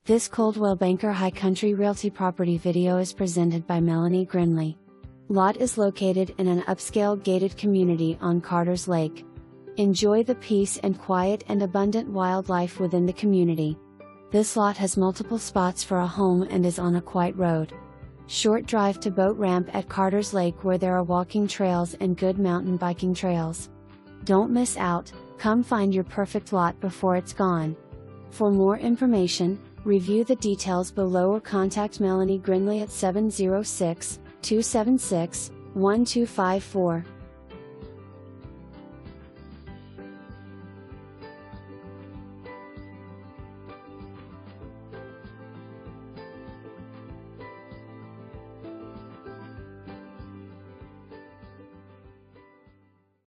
This Coldwell Banker High Country Realty property video is presented by Melani Grindley. Lot is located in an upscale gated community on Carter's Lake. Enjoy the peace and quiet and abundant wildlife within the community. This lot has multiple spots for a home and is on a quiet road. Short drive to boat ramp at Carter's Lake where there are walking trails and good mountain biking trails. Don't miss out, come find your perfect lot before it's gone. For more information, review the details below or contact Melani Grindley at 706-276-1254.